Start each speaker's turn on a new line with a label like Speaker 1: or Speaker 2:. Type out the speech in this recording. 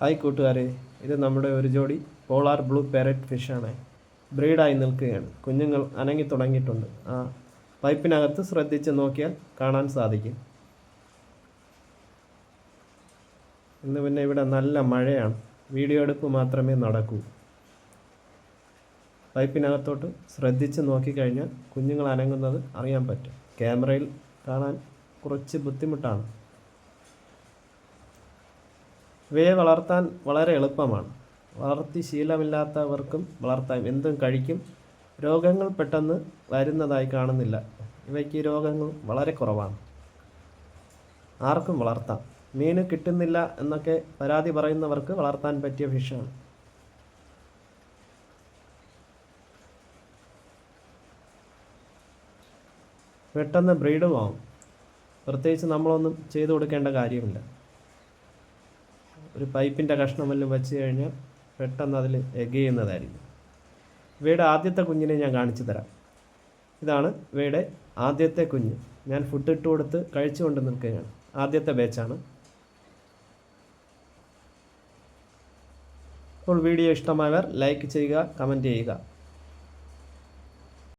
Speaker 1: Hi കൂട്ടുകാരെ, ഇത് നമ്മുടെ ഒരു ജോഡി പോളാർ ബ്ലൂ പാരറ്റ് ഫിഷാണ്. ബ്രീഡായി നിൽക്കുകയാണ്. കുഞ്ഞുങ്ങൾ അനങ്ങി തുടങ്ങിയിട്ടുണ്ട്. ആ പൈപ്പിനകത്ത് ശ്രദ്ധിച്ച് നോക്കിയാൽ കാണാൻ സാധിക്കും. ഇന്ന് പിന്നെ ഇവിടെ നല്ല മഴയാണ്. വീഡിയോ എടുപ്പ് മാത്രമേ നടക്കൂ. പൈപ്പിനകത്തോട്ട് ശ്രദ്ധിച്ച് നോക്കിക്കഴിഞ്ഞാൽ കുഞ്ഞുങ്ങൾ അനങ്ങുന്നത് അറിയാൻ പറ്റും. ക്യാമറയിൽ കാണാൻ കുറച്ച് ബുദ്ധിമുട്ടാണ്. ഇവയെ വളർത്താൻ വളരെ എളുപ്പമാണ്. വളർത്തി ശീലമില്ലാത്തവർക്കും വളർത്താം. എന്തും കഴിക്കും. രോഗങ്ങൾ പെട്ടെന്ന് വരുന്നതായി കാണുന്നില്ല. ഇവയ്ക്ക് രോഗങ്ങൾ വളരെ കുറവാണ്. ആർക്കും വളർത്താം. മീൻ കിട്ടുന്നില്ല എന്നൊക്കെ പരാതി പറയുന്നവർക്ക് വളർത്താൻ പറ്റിയ ഫിഷാണ്. പെട്ടെന്ന് ബ്രീഡും ആവും. പ്രത്യേകിച്ച് നമ്മളൊന്നും ചെയ്തു കൊടുക്കേണ്ട കാര്യമില്ല. ഒരു പൈപ്പിൻ്റെ കഷ്ണം വല്ലതും വെച്ച് കഴിഞ്ഞാൽ പെട്ടെന്ന് അതിൽ എഗ് ചെയ്യുന്നതായിരിക്കും. ഇവയുടെ ആദ്യത്തെ കുഞ്ഞിനെ ഞാൻ കാണിച്ചു തരാം. ഇതാണ് ഇവയുടെ ആദ്യത്തെ കുഞ്ഞ്. ഞാൻ ഫുഡ് ഇട്ട് കൊടുത്ത് കഴിച്ചുകൊണ്ട് നിൽക്കുകയാണ്. ആദ്യത്തെ ബാച്ചാണ്. അപ്പോൾ വീഡിയോ ഇഷ്ടമായവർ ലൈക്ക് ചെയ്യുക, കമൻറ്റ് ചെയ്യുക.